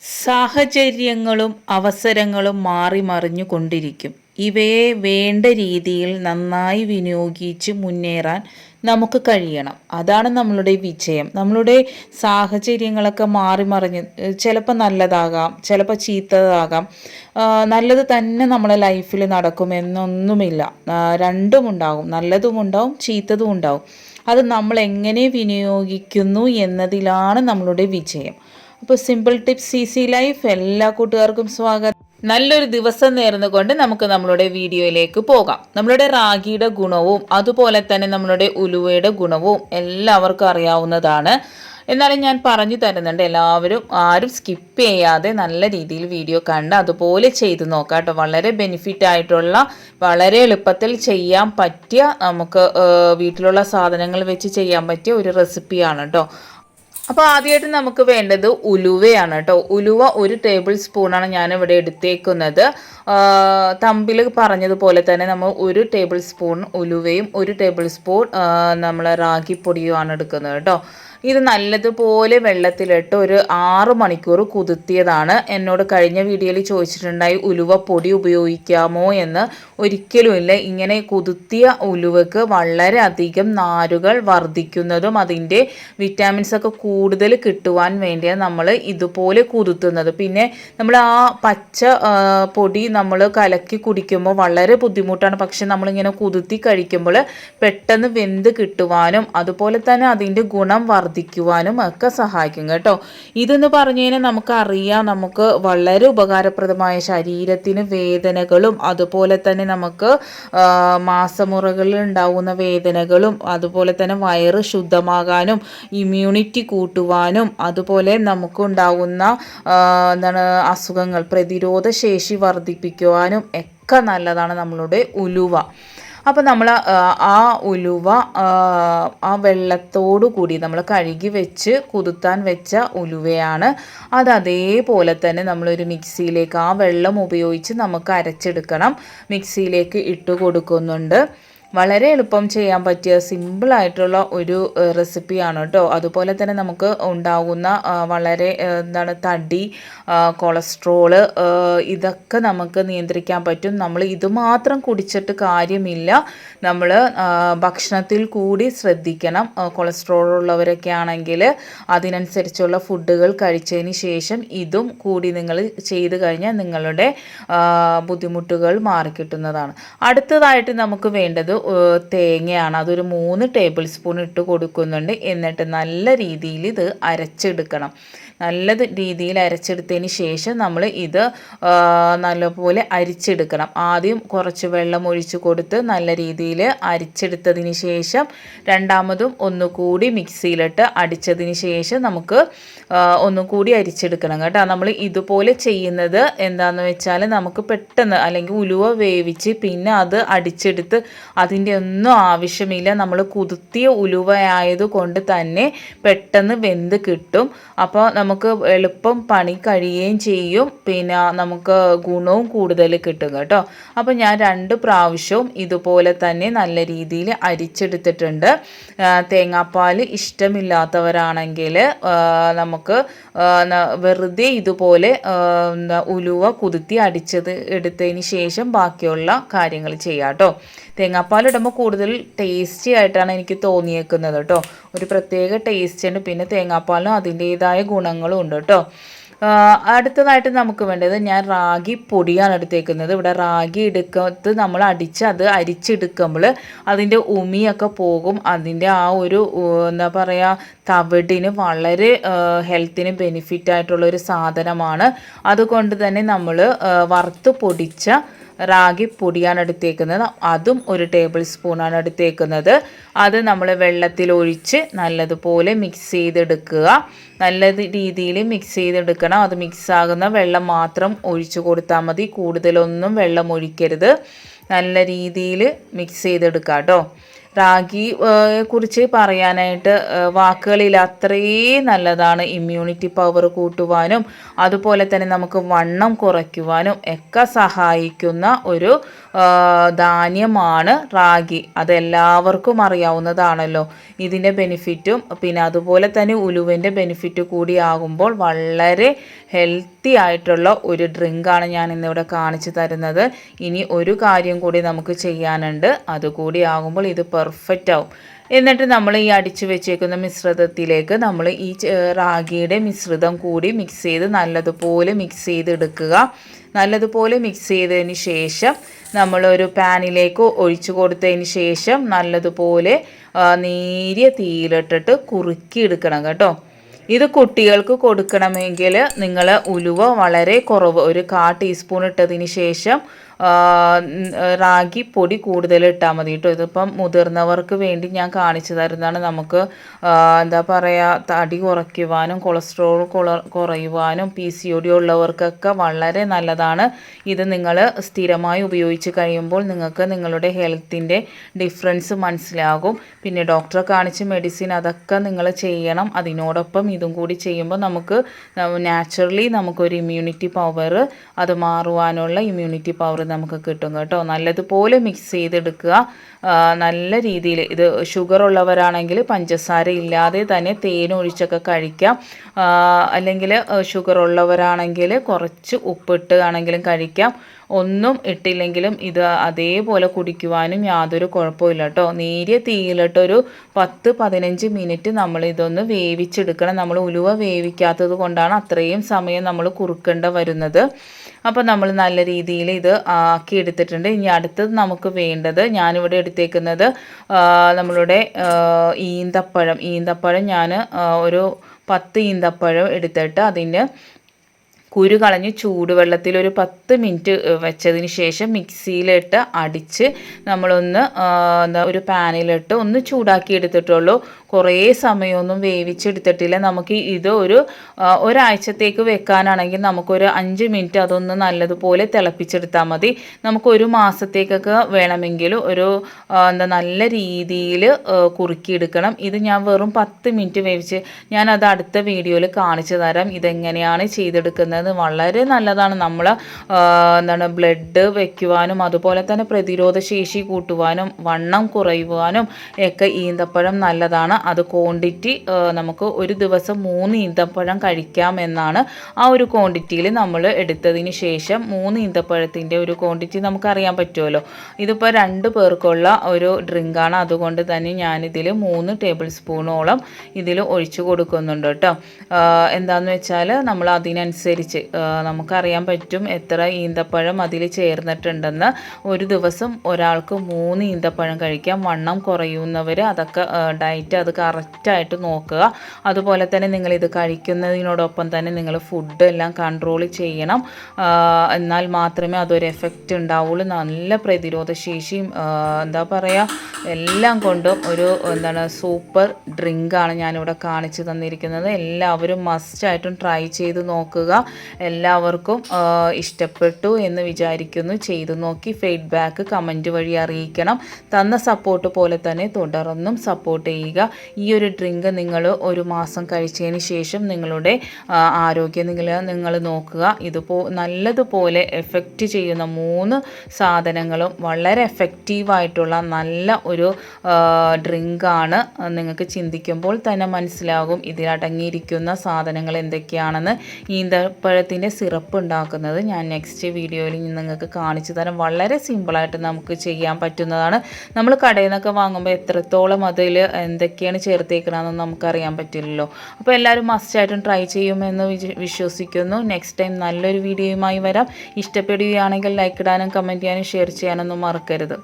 സാഹചര്യങ്ങളും അവസരങ്ങളും മാറി മറിഞ്ഞു കൊണ്ടിരിക്കും. ഇവയെ വേണ്ട രീതിയിൽ നന്നായി വിനിയോഗിച്ച് മുന്നേറാൻ നമുക്ക് കഴിയണം. അതാണ് നമ്മളുടെ വിജയം. നമ്മളുടെ സാഹചര്യങ്ങളൊക്കെ മാറി മറിഞ്ഞ് ചിലപ്പോൾ നല്ലതാകാം, ചിലപ്പോൾ ചീത്തതാകാം. നല്ലത് തന്നെ നമ്മളെ ലൈഫിൽ നടക്കുമെന്നൊന്നുമില്ല. രണ്ടും ഉണ്ടാകും, നല്ലതും ഉണ്ടാവും, ചീത്തതും ഉണ്ടാവും. അത് നമ്മൾ എങ്ങനെ വിനിയോഗിക്കുന്നു എന്നതിലാണ് നമ്മളുടെ വിജയം. അപ്പോൾ സിമ്പിൾ ടിപ്സ് ഈസി ലൈഫ് എല്ലാ കൂട്ടുകാർക്കും സ്വാഗതം. നല്ലൊരു ദിവസം നേർന്നുകൊണ്ട് നമുക്ക് നമ്മളുടെ വീഡിയോയിലേക്ക് പോകാം. നമ്മളുടെ റാഗിയുടെ ഗുണവും അതുപോലെ തന്നെ നമ്മളുടെ ഉലുവയുടെ ഗുണവും എല്ലാവർക്കും അറിയാവുന്നതാണ്. എന്നാലും ഞാൻ പറഞ്ഞു തരുന്നുണ്ട്, എല്ലാവരും ആരും സ്കിപ്പ് ചെയ്യാതെ നല്ല രീതിയിൽ വീഡിയോ കണ്ട് അതുപോലെ ചെയ്ത് നോക്കാം കേട്ടോ. വളരെ ബെനിഫിറ്റ് ആയിട്ടുള്ള, വളരെ എളുപ്പത്തിൽ ചെയ്യാൻ പറ്റിയ, നമുക്ക് വീട്ടിലുള്ള സാധനങ്ങൾ വെച്ച് ചെയ്യാൻ പറ്റിയ ഒരു റെസിപ്പിയാണ് കേട്ടോ. അപ്പോൾ ആദ്യമായിട്ട് നമുക്ക് വേണ്ടത് ഉലുവയാണ് കേട്ടോ. ഉലുവ 1 ടേബിൾ സ്പൂണാണ് ഞാനിവിടെ എടുത്തേക്കുന്നത്. തമ്പിൽ പറഞ്ഞതുപോലെ തന്നെ നമ്മൾ 1 ടേബിൾ സ്പൂൺ ഉലുവയും 1 ടേബിൾ സ്പൂൺ നമ്മൾ റാഗിപ്പൊടിയുമാണ് എടുക്കുന്നത് കേട്ടോ. ഇത് നല്ലതുപോലെ വെള്ളത്തിലിട്ട് ഒരു 6 മണിക്കൂർ കുതിർത്തിയതാണ്. എന്നോട് കഴിഞ്ഞ വീഡിയോയിൽ ചോദിച്ചിട്ടുണ്ടായി ഉലുവ പൊടി ഉപയോഗിക്കാമോ എന്ന്. ഒരിക്കലുമില്ല. ഇങ്ങനെ കുതിർത്തിയ ഉലുവക്ക് വളരെയധികം നാരുകൾ വർദ്ധിക്കുന്നതും അതിൻ്റെ വിറ്റാമിൻസ് ഒക്കെ കൂടുതൽ കിട്ടുവാൻ വേണ്ടിയാണ് നമ്മൾ ഇതുപോലെ കുതിർത്തുന്നത്. പിന്നെ നമ്മൾ ആ പച്ച പൊടി നമ്മൾ കലക്കി കുടിക്കുമ്പോൾ വളരെ ബുദ്ധിമുട്ടാണ്. പക്ഷെ നമ്മളിങ്ങനെ കുതിർത്തി കഴിക്കുമ്പോൾ പെട്ടെന്ന് വെന്ത് കിട്ടുവാനും അതുപോലെ തന്നെ അതിൻ്റെ ഗുണം വർദ്ധിക്കുവാനും ഒക്കെ സഹായിക്കും കേട്ടോ. ഇതെന്ന് പറഞ്ഞു കഴിഞ്ഞാൽ നമുക്കറിയാം, നമുക്ക് വളരെ ഉപകാരപ്രദമായ, ശരീരത്തിന് വേദനകളും അതുപോലെ തന്നെ നമുക്ക് മാസമുറകളിൽ ഉണ്ടാകുന്ന വേദനകളും അതുപോലെ തന്നെ വയറ് ശുദ്ധമാകാനും ഇമ്മ്യൂണിറ്റി കൂട്ടുവാനും അതുപോലെ നമുക്കുണ്ടാകുന്ന അസുഖങ്ങൾ പ്രതിരോധ ശേഷി വർദ്ധിപ്പിക്കുവാനും ഒക്കെ നല്ലതാണ് നമ്മളുടെ ഉലുവ. അപ്പോൾ നമ്മൾ ആ ഉലുവ ആ വെള്ളത്തോടു കൂടി നമ്മൾ കഴുകി വെച്ച് കുതിർത്താൻ വെച്ച ഉലുവയാണ്. അത് അതേപോലെ തന്നെ നമ്മളൊരു മിക്സിയിലേക്ക് ആ വെള്ളം ഉപയോഗിച്ച് നമുക്ക് അരച്ചെടുക്കണം. മിക്സിയിലേക്ക് ഇട്ട് കൊടുക്കുന്നുണ്ട്. വളരെ എളുപ്പം ചെയ്യാൻ പറ്റിയ സിമ്പിളായിട്ടുള്ള ഒരു റെസിപ്പിയാണ് കേട്ടോ. അതുപോലെ തന്നെ നമുക്ക് ഉണ്ടാകുന്ന വളരെ തടി, കൊളസ്ട്രോള്, ഇതൊക്കെ നമുക്ക് നിയന്ത്രിക്കാൻ പറ്റും. നമ്മൾ ഇതുമാത്രം കുടിച്ചിട്ട് കാര്യമില്ല, നമ്മൾ ഭക്ഷണത്തിൽ കൂടി ശ്രദ്ധിക്കണം. കൊളസ്ട്രോൾ ഉള്ളവരൊക്കെ ആണെങ്കിൽ അതിനനുസരിച്ചുള്ള ഫുഡുകൾ കഴിച്ചതിന് ശേഷം ഇതും കൂടി നിങ്ങൾ ചെയ്ത് കഴിഞ്ഞാൽ നിങ്ങളുടെ ബുദ്ധിമുട്ടുകൾ മാറിക്കിട്ടുന്നതാണ്. അടുത്തതായിട്ട് നമുക്ക് വേണ്ടത് തേങ്ങയാണ്. അതൊരു 3 ടേബിൾ സ്പൂൺ ഇട്ട് കൊടുക്കുന്നുണ്ട്. എന്നിട്ട് നല്ല രീതിയിൽ ഇത് അരച്ചെടുക്കണം. നല്ല രീതിയിൽ അരച്ചെടുത്തതിന് ശേഷം നമ്മൾ ഇത് നല്ലപോലെ അരിച്ചെടുക്കണം. ആദ്യം കുറച്ച് വെള്ളം ഒഴിച്ച് കൊടുത്ത് നല്ല രീതിയിൽ അരിച്ചെടുത്തതിന് ശേഷം രണ്ടാമതും ഒന്നുകൂടി മിക്സിയിലിട്ട് അടിച്ചതിന് ശേഷം നമുക്ക് ഒന്നുകൂടി അരിച്ചെടുക്കണം കേട്ടോ. നമ്മൾ ഇതുപോലെ ചെയ്യുന്നത് എന്താണെന്ന് വെച്ചാൽ നമുക്ക് പെട്ടെന്ന്, അല്ലെങ്കിൽ ഉലുവ വേവിച്ച് പിന്നെ അത് അടിച്ചെടുത്ത് അതിൻ്റെ ഒന്നും ആവശ്യമില്ല. നമ്മൾ കുതിർത്തിയ ഉലുവയായതുകൊണ്ട് തന്നെ പെട്ടെന്ന് വെന്ത് കിട്ടും. അപ്പോൾ നമുക്ക് എളുപ്പം പണി കഴിയുകയും ചെയ്യും. പിന്നെ നമുക്ക് ഗുണവും കൂടുതൽ കിട്ടും കേട്ടോ. അപ്പോൾ ഞാൻ 2 പ്രാവശ്യവും ഇതുപോലെ തന്നെ നല്ല രീതിയിൽ അരിച്ചെടുത്തിട്ടുണ്ട്. തേങ്ങാപ്പാൽ ഇഷ്ടമില്ലാത്തവരാണെങ്കിൽ നമുക്ക് വെറുതെ ഇതുപോലെ ഉലുവ കുതിർത്തി അടിച്ചത് എടുത്തതിന് ശേഷം ബാക്കിയുള്ള കാര്യങ്ങൾ ചെയ്യാം കേട്ടോ. തേങ്ങാപ്പാലിടുമ്പോൾ കൂടുതൽ ടേസ്റ്റി ആയിട്ടാണ് എനിക്ക് തോന്നിയേക്കുന്നത് കേട്ടോ. ഒരു പ്രത്യേക ടേസ്റ്റ് ഉണ്ട്. പിന്നെ തേങ്ങാപ്പാലിനും അതിൻ്റേതായ ഗുണങ്ങളും ഉണ്ട് കേട്ടോ. അടുത്തതായിട്ട് നമുക്ക് വേണ്ടത്, ഞാൻ റാഗി പൊടിയാണ് എടുത്തേക്കുന്നത്. ഇവിടെ റാഗി എടുക്കത്ത് നമ്മൾ അത് അരിച്ചെടുക്കുമ്പോൾ അതിൻ്റെ ഉമിയൊക്കെ പോകും. അതിൻ്റെ ആ ഒരു എന്താ പറയുക, തവിടിന് വളരെ ഹെൽത്തിന് ബെനിഫിറ്റ് ആയിട്ടുള്ളൊരു സാധനമാണ്. അതുകൊണ്ട് തന്നെ നമ്മൾ വറുത്ത് പൊടിച്ച റാഗി പൊടിയാണ് എടുത്തേക്കുന്നത്. അതും 1 ടേബിൾ സ്പൂണാണ് എടുത്തേക്കുന്നത്. അത് നമ്മൾ വെള്ളത്തിലൊഴിച്ച് നല്ലതുപോലെ മിക്സ് ചെയ്തെടുക്കുക. നല്ല രീതിയിൽ മിക്സ് ചെയ്തെടുക്കണം. അത് മിക്സാകുന്ന വെള്ളം മാത്രം ഒഴിച്ചു കൊടുത്താൽ മതി, കൂടുതലൊന്നും വെള്ളം ഒഴിക്കരുത്. നല്ല രീതിയിൽ മിക്സ് ചെയ്തെടുക്കുക കേട്ടോ. റാഗിയെ കുറിച്ച് പറയാനായിട്ട് വാക്കുകളിൽ അത്രയും നല്ലതാണ്. ഇമ്മ്യൂണിറ്റി പവർ കൂട്ടുവാനും അതുപോലെ തന്നെ നമുക്ക് വണ്ണം കുറയ്ക്കുവാനും ഒക്കെ സഹായിക്കുന്ന ഒരു ധാന്യമാണ് റാഗി. അതെല്ലാവർക്കും അറിയാവുന്നതാണല്ലോ ഇതിൻ്റെ ബെനിഫിറ്റും. പിന്നെ അതുപോലെ തന്നെ ഉലുവൻ്റെ ബെനിഫിറ്റ് കൂടി ആകുമ്പോൾ വളരെ ഹെൽത്തി ആയിട്ടുള്ള ഒരു ഡ്രിങ്കാണ് ഞാൻ ഇന്നിവിടെ കാണിച്ചു തരുന്നത്. ഇനി ഒരു കാര്യം കൂടി നമുക്ക് ചെയ്യാനുണ്ട്, അതുകൂടി ആകുമ്പോൾ ഇത് പെർഫെക്റ്റ് ആവും. എന്നിട്ട് നമ്മൾ ഈ അടിച്ചു വെച്ചേക്കുന്ന മിശ്രിതത്തിലേക്ക് നമ്മൾ ഈ റാഗിയുടെ മിശ്രിതം കൂടി മിക്സ് ചെയ്ത് നല്ലതുപോലെ മിക്സ് ചെയ്തെടുക്കുക. നല്ലതുപോലെ മിക്സ് ചെയ്തതിന് ശേഷം നമ്മളൊരു പാനിലേക്ക് ഒഴിച്ചു കൊടുത്തതിന് ശേഷം നല്ലതുപോലെ നേരിയ തീയിലിട്ടിട്ട് കുറുക്കിയെടുക്കണം കേട്ടോ. ഇത് കുട്ടികൾക്ക് കൊടുക്കണമെങ്കിൽ നിങ്ങൾ ഉലുവ വളരെ കുറവ്, ഒരു 1/4 ടീസ്പൂൺ ഇട്ടതിന് ശേഷം റാഗി പൊടി കൂടുതൽ ഇട്ടാൽ മതി കേട്ടോ. ഇതിപ്പം മുതിർന്നവർക്ക് വേണ്ടി ഞാൻ കാണിച്ചു തരുന്നതാണ്. നമുക്ക് എന്താ പറയുക, തടി കുറയ്ക്കുവാനും കൊളസ്ട്രോൾ കുറയുവാനും PCOD ഉള്ളവർക്കൊക്കെ വളരെ നല്ലതാണ്. ഇത് നിങ്ങൾ സ്ഥിരമായി ഉപയോഗിച്ച് കഴിയുമ്പോൾ നിങ്ങൾക്ക് നിങ്ങളുടെ ഹെൽത്തിൻ്റെ ഡിഫറൻസ് മനസ്സിലാകും. പിന്നെ ഡോക്ടറെ കാണിച്ച് മെഡിസിൻ അതൊക്കെ നിങ്ങൾ ചെയ്യണം. അതിനോടൊപ്പം ഇതും കൂടി ചെയ്യുമ്പോൾ നമുക്ക് നാച്ചുറലി നമുക്കൊരു ഇമ്മ്യൂണിറ്റി പവർ, അത് മാറുവാനുള്ള ഇമ്മ്യൂണിറ്റി പവർ നമുക്ക് കിട്ടും കേട്ടോ. നല്ലതുപോലെ മിക്സ് ചെയ്തെടുക്കുക. നല്ല രീതിയിൽ ഇത് ഷുഗർ ഉള്ളവരാണെങ്കിൽ പഞ്ചസാര ഇല്ലാതെ തന്നെ തേൻ ഒഴിച്ചൊക്കെ കഴിക്കാം. അല്ലെങ്കിൽ ഷുഗർ ഉള്ളവരാണെങ്കിൽ കുറച്ച് ഉപ്പിട്ട് ആണെങ്കിലും കഴിക്കാം. ഒന്നും ഇട്ടില്ലെങ്കിലും ഇത് അതേപോലെ കുടിക്കുവാനും യാതൊരു കുഴപ്പമില്ല കേട്ടോ. നേരിയ തീയിലിട്ടൊരു 10-15 മിനിറ്റ് നമ്മൾ ഇതൊന്ന് വേവിച്ചെടുക്കണം. നമ്മൾ ഉലുവ വേവിക്കാത്തത് കൊണ്ടാണ് അത്രയും സമയം നമ്മൾ കുറുക്കേണ്ട വരുന്നത്. അപ്പോൾ നമ്മൾ നല്ല രീതിയിൽ ഇത് ആക്കി എടുത്തിട്ടുണ്ട്. ഇനി അടുത്തത് നമുക്ക് വേണ്ടത്, ഞാനിവിടെ എടുത്തേക്കുന്നത് നമ്മളുടെ ഈന്തപ്പഴം ഞാൻ ഒരു 10 ഈന്തപ്പഴം എടുത്തിട്ട് അതിൻ്റെ കുരു കളഞ്ഞ് ചൂടുവെള്ളത്തിൽ ഒരു 10 മിനിറ്റ് വെച്ചതിന് ശേഷം മിക്സിയിലിട്ട് അടിച്ച് നമ്മളൊന്ന് ഒരു പാനിലിട്ട് ഒന്ന് ചൂടാക്കി എടുത്തിട്ടുള്ളൂ. കുറേ സമയമൊന്നും വേവിച്ചെടുത്തിട്ടില്ല. നമുക്ക് ഇത് ഒരാഴ്ചത്തേക്ക് വെക്കാനാണെങ്കിൽ നമുക്കൊരു 5 മിനിറ്റ് അതൊന്ന് നല്ലതുപോലെ തിളപ്പിച്ചെടുത്താൽ മതി. നമുക്കൊരു മാസത്തേക്കൊക്കെ വേണമെങ്കിൽ നല്ല രീതിയിൽ കുറുക്കിയെടുക്കണം. ഇത് ഞാൻ വെറും 10 മിനിറ്റ് വേവിച്ച് ഞാനത് അടുത്ത വീഡിയോയിൽ കാണിച്ചു തരാം ഇതെങ്ങനെയാണ് ചെയ്തെടുക്കുന്നത്. വളരെ നല്ലതാണ്. നമ്മൾ ബ്ലഡ് വയ്ക്കുവാനും അതുപോലെ തന്നെ പ്രതിരോധ ശേഷി കൂട്ടുവാനും വണ്ണം കുറയുവാനും ഒക്കെ ഈന്തപ്പഴം നല്ലതാണ്. അത് ക്വാണ്ടിറ്റി നമുക്ക് ഒരു ദിവസം 3 ഈന്തപ്പഴം കഴിക്കാമെന്നാണ്. ആ ഒരു ക്വാണ്ടിറ്റിയിൽ നമ്മൾ എടുത്തതിന് ശേഷം 3 ഈന്തപ്പഴത്തിൻ്റെ ഒരു ക്വാണ്ടിറ്റി നമുക്കറിയാൻ പറ്റുമല്ലോ. ഇതിപ്പോൾ 2 പേർക്കുള്ള ഒരു ഡ്രിങ്കാണ്. അതുകൊണ്ട് തന്നെ ഞാനിതിൽ 3 ടേബിൾ സ്പൂണോളം ഇതിൽ ഒഴിച്ചു കൊടുക്കുന്നുണ്ട് കേട്ടോ. എന്താണെന്ന് വെച്ചാൽ നമ്മൾ അതിനനുസരിച്ച് നമുക്കറിയാൻ പറ്റും എത്ര ഈന്തപ്പഴം അതിൽ ചേർന്നിട്ടുണ്ടെന്ന്. ഒരു ദിവസം ഒരാൾക്ക് 3 ഈന്തപ്പഴം കഴിക്കാം. വണ്ണം കുറയുന്നവർ അതൊക്കെ ഡയറ്റ് അത് കറക്റ്റായിട്ട് നോക്കുക. അതുപോലെ തന്നെ നിങ്ങളിത് കഴിക്കുന്നതിനോടൊപ്പം തന്നെ നിങ്ങൾ ഫുഡ് എല്ലാം കൺട്രോൾ ചെയ്യണം. എന്നാൽ മാത്രമേ അതൊരു എഫക്റ്റ് ഉണ്ടാവുള്ളൂ. നല്ല പ്രതിരോധ ശേഷിയും എന്താ പറയുക എല്ലാം കൊണ്ടും ഒരു സൂപ്പർ ഡ്രിങ്കാണ് ഞാനിവിടെ കാണിച്ചു തന്നിരിക്കുന്നത്. എല്ലാവരും മസ്റ്റായിട്ടും ട്രൈ ചെയ്ത് നോക്കുക. എല്ലാവർക്കും ഇഷ്ടപ്പെട്ടു എന്ന് വിചാരിക്കുന്നു. ചെയ്തു നോക്കി ഫീഡ്ബാക്ക് കമൻറ്റ് വഴി അറിയിക്കണം. തന്ന സപ്പോർട്ട് പോലെ തന്നെ തുടർന്നും സപ്പോർട്ട് ചെയ്യുക. ഈ ഒരു ഡ്രിങ്ക് നിങ്ങൾ ഒരു മാസം കഴിച്ചതിന് ശേഷം നിങ്ങളുടെ ആരോഗ്യം നിങ്ങൾ നോക്കുക. നല്ലതുപോലെ എഫക്റ്റ് ചെയ്യുന്ന 3 സാധനങ്ങളും വളരെ എഫക്റ്റീവായിട്ടുള്ള നല്ല ഒരു ഡ്രിങ്കാണ്. നിങ്ങൾക്ക് ചിന്തിക്കുമ്പോൾ തന്നെ മനസ്സിലാകും ഇതിലടങ്ങിയിരിക്കുന്ന സാധനങ്ങൾ എന്തൊക്കെയാണെന്ന്. ഈന്തപ്പഴത്തിൻ്റെ സിറപ്പ് ഉണ്ടാക്കുന്നത് ഞാൻ നെക്സ്റ്റ് വീഡിയോയിൽ നിങ്ങൾക്ക് കാണിച്ചു തരാം. വളരെ സിമ്പിളായിട്ട് നമുക്ക് ചെയ്യാൻ പറ്റുന്നതാണ്. നമ്മൾ കടയിൽ നിന്നൊക്കെ വാങ്ങുമ്പോൾ എത്രത്തോളം അതിൽ എന്തൊക്കെയാണ് ചേർത്തേക്കണമെന്ന് നമുക്കറിയാൻ പറ്റില്ലല്ലോ. അപ്പോൾ എല്ലാവരും മസ്റ്റായിട്ടും ട്രൈ ചെയ്യുമെന്ന് വിശ്വസിക്കുന്നു. നെക്സ്റ്റ് ടൈം നല്ലൊരു വീഡിയോയുമായി വരാം. ഇഷ്ടപ്പെടുകയാണെങ്കിൽ ലൈക്ക് ഇടാനും കമൻറ്റ് ചെയ്യാനും ഷെയർ ചെയ്യാനൊന്നും മറക്കരുത്.